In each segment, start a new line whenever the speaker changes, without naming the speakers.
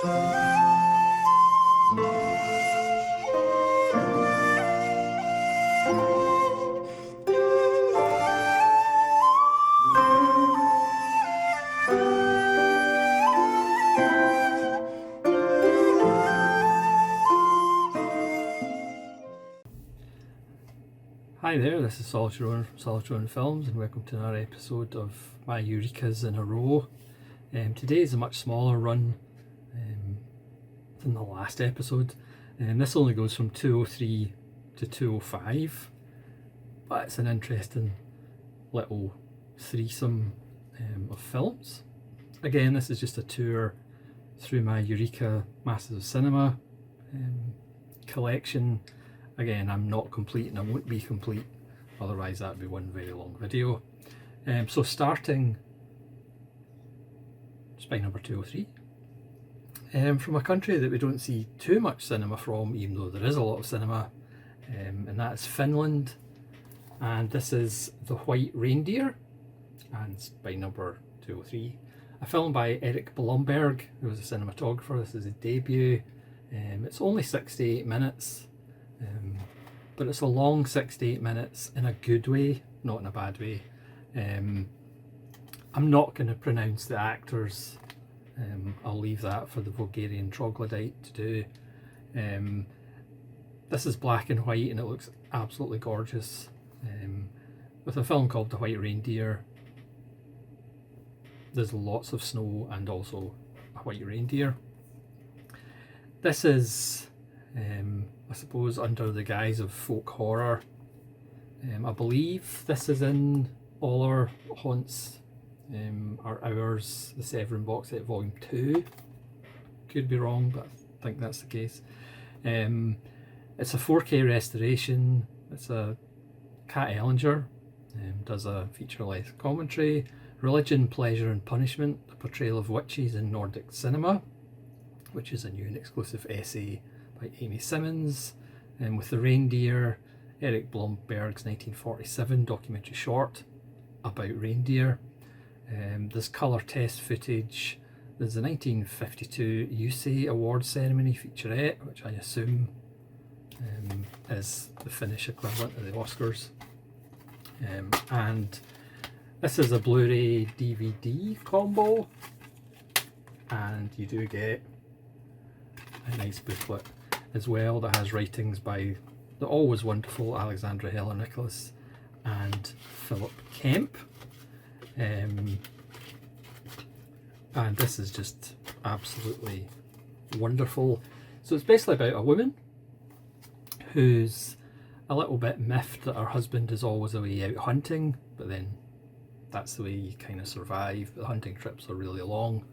Hi there, this is Solitary from Solitary Films, and welcome to another episode of my Eurekas in a row. Today is a much smaller run than the last episode. This only goes from 203 to 205, but it's an interesting little threesome of films. Again, this is just a tour through my Eureka Masters of Cinema collection. Again, I'm not complete and I won't be complete, otherwise that would be one very long video. So starting spine number 203, from a country that we don't see too much cinema from, even though there is a lot of cinema, and that is Finland. And this is The White Reindeer, and spine number 203. A film by Erik Blomberg, who was a cinematographer. This is his debut. It's only 68 minutes. But it's a long 68 minutes in a good way, not in a bad way. I'm not going to pronounce the actors. I'll leave that for the Bulgarian troglodyte to do. This is black and white and it looks absolutely gorgeous. With a film called The White Reindeer, there's lots of snow and also a white reindeer. This is I suppose under the guise of folk horror. I believe this is in All Our Haunts Are Ours, the Severin box set, volume 2. Could be wrong, but I think that's the case. It's a 4K restoration. It's a Kat Ellinger does a feature-length commentary. Religion, Pleasure and Punishment, the portrayal of witches in Nordic cinema, which is a new and exclusive essay by Amy Simmons. And with The Reindeer, Erik Blomberg's 1947 documentary short about reindeer. There's colour test footage. There's the 1952 USAY Awards ceremony featurette, which I assume is the Finnish equivalent of the Oscars. And this is a Blu-ray DVD combo, and you do get a nice booklet as well that has writings by the always wonderful Alexandra Heller-Nicholas and Philip Kemp. And this is just absolutely wonderful. So it's basically about a woman who's a little bit miffed that her husband is always away out hunting, but then that's the way you kind of survive. The hunting trips are really long.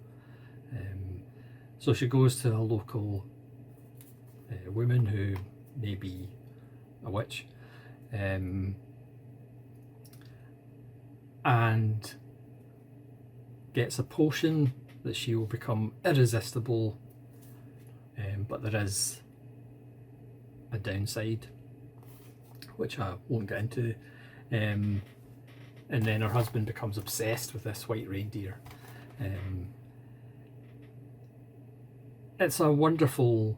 So she goes to a local woman who may be a witch, and gets a potion that she will become irresistible, but there is a downside which I won't get into, and then her husband becomes obsessed with this white reindeer. It's a wonderful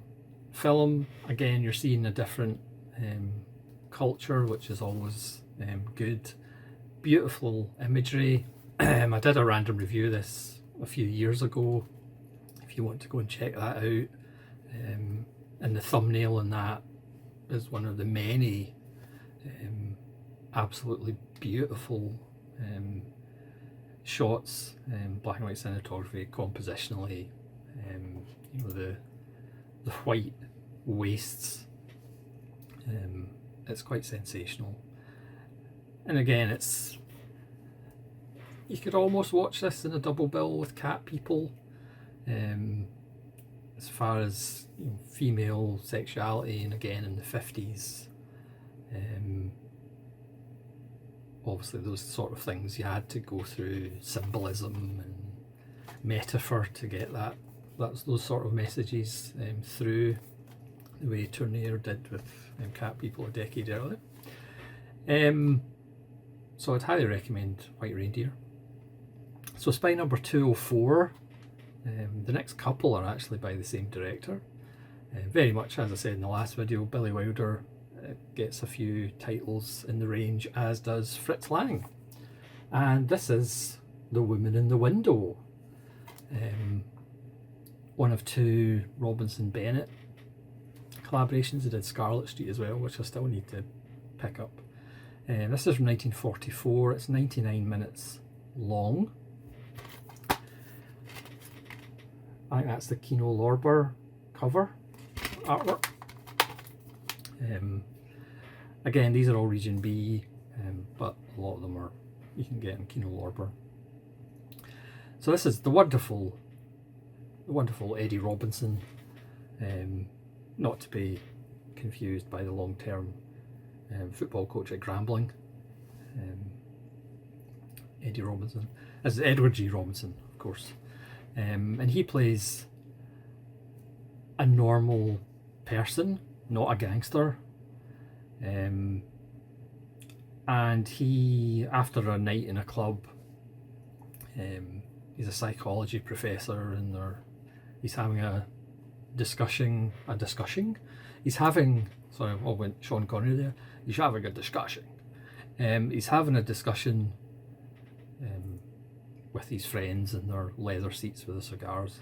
film. Again, you're seeing a different culture, which is always good. Beautiful imagery. I did a random review of this a few years ago, if you want to go and check that out. And the thumbnail in that is one of the many absolutely beautiful shots, black and white cinematography, compositionally. You know, the white wastes. It's quite sensational. And again, it's, you could almost watch this in a double bill with Cat People. As far as, you know, female sexuality, and again in the 50s, obviously those sort of things, you had to go through symbolism and metaphor to get those sort of messages through, the way Tournier did with Cat People a decade earlier. So I'd highly recommend White Reindeer. So spine number 204 The next couple are actually by the same director. Very much, as I said in the last video, Billy Wilder gets a few titles in the range, as does Fritz Lang. And this is The Woman in the Window. One of two Robinson Bennett collaborations. They did Scarlet Street as well, which I still need to pick up. This is from 1944. It's 99 minutes long. I think that's the Kino Lorber cover artwork. Again, these are all Region B, but a lot of them are you can get in Kino Lorber. So this is the wonderful Eddie Robinson, not to be confused by the long-term football coach at Grambling. Eddie Robinson. This is Edward G. Robinson, of course. And he plays a normal person, not a gangster. And he, after a night in a club, he's a psychology professor, and he's having a discussion. He's having, sorry, I went Sean Connery there. He's having a discussion. He's having a discussion with his friends in their leather seats with the cigars.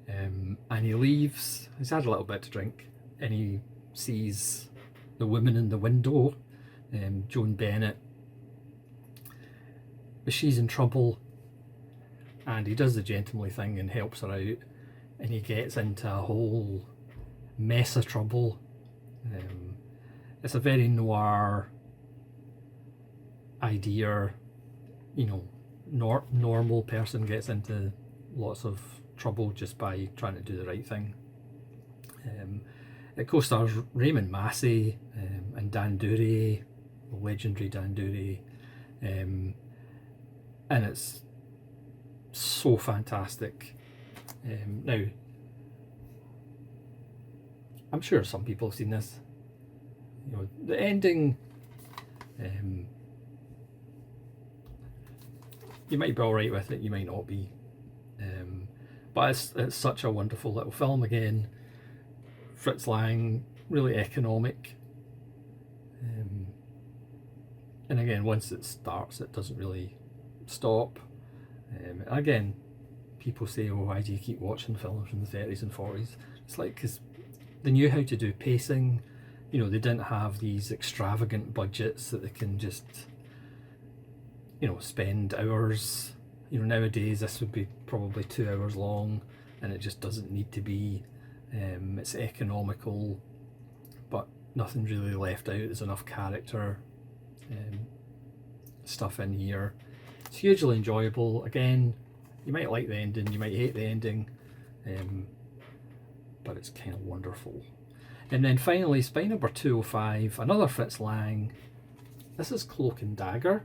And he leaves, he's had a little bit to drink, and he sees the woman in the window, Joan Bennett. But she's in trouble, and he does the gentlemanly thing and helps her out, and he gets into a whole mess of trouble. It's a very noir idea, you know, normal person gets into lots of trouble just by trying to do the right thing. It co-stars Raymond Massey and Dan Dury, the legendary Dan Dury, and it's so fantastic. Now, I'm sure some people have seen this. You know, the ending, you might be alright with it, you might not be. But it's such a wonderful little film. Again, Fritz Lang, really economic. And again, once it starts, it doesn't really stop. Again, people say, oh, why do you keep watching films from the 30s and 40s? It's like, because they knew how to do pacing. You know, they didn't have these extravagant budgets that they can just, you know, spend hours. You know, nowadays this would be probably 2 hours long, and it just doesn't need to be. It's economical, but nothing's really left out. There's enough character stuff in here. It's hugely enjoyable. Again, you might like the ending, you might hate the ending, but it's kind of wonderful. And then finally, Spy number 205, another Fritz Lang. This is Cloak and Dagger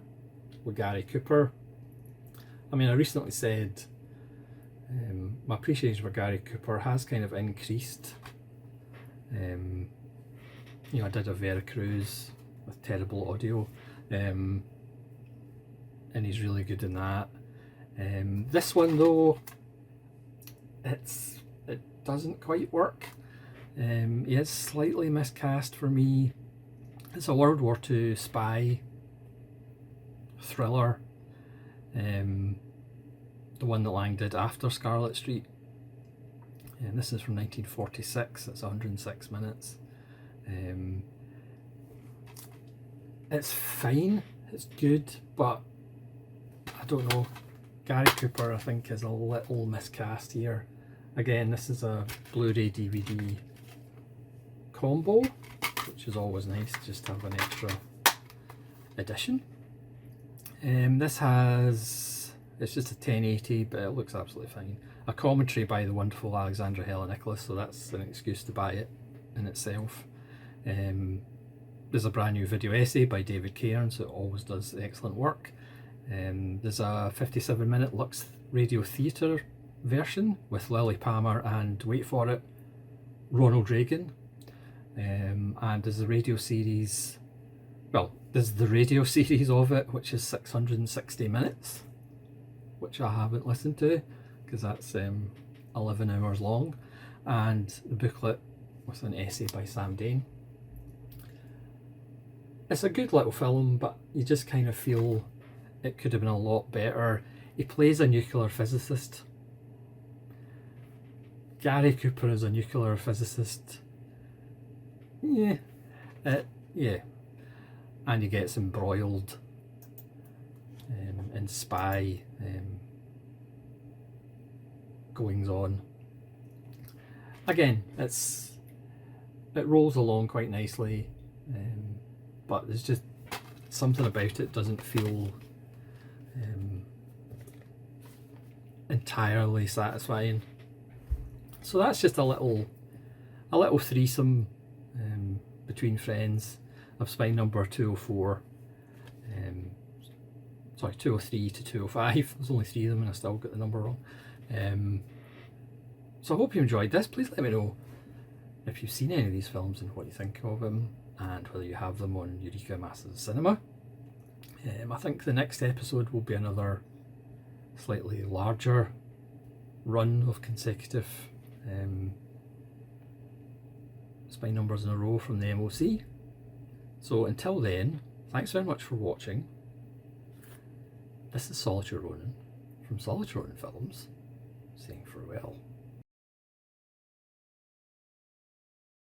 with Gary Cooper. I mean, I recently said my appreciation for Gary Cooper has kind of increased. You know, I did a Veracruz with terrible audio, and he's really good in that. This one though, it doesn't quite work. He is slightly miscast for me. It's a World War II spy thriller. The one that Lang did after Scarlet Street. And this is from 1946. It's 106 minutes. It's fine. It's good, but I don't know. Gary Cooper, I think, is a little miscast here. Again, this is a Blu-ray DVD combo, which is always nice just to have an extra edition. This has, it's just a 1080, but it looks absolutely fine. A commentary by the wonderful Alexandra Helen Nicholas, so that's an excuse to buy it in itself. There's a brand new video essay by David Cairn, so it always does excellent work. There's a 57-minute Lux Radio Theatre version with Lily Palmer and, wait for it, Ronald Reagan. And there's the radio series, well, there's the radio series of it, which is 660 minutes, which I haven't listened to because that's 11 hours long, and the booklet with an essay by Sam Dane. It's a good little film, but you just kind of feel it could have been a lot better. He plays a nuclear physicist. Gary Cooper is a nuclear physicist. Yeah. Yeah. And he gets embroiled in spy goings on. Again, it rolls along quite nicely, but there's just something about it doesn't feel entirely satisfying. So that's just a little threesome between friends of spine number 204. Sorry, 203 to 205. There's only 3 of them and I still got the number wrong. So I hope you enjoyed this. Please let me know if you've seen any of these films and what you think of them, and whether you have them on Eureka Masters of Cinema. I think the next episode will be another slightly larger run of consecutive spine numbers in a row from the MOC. So until then, thanks very much for watching. This is Solitary Ronin from Solitary Ronin Films, saying farewell.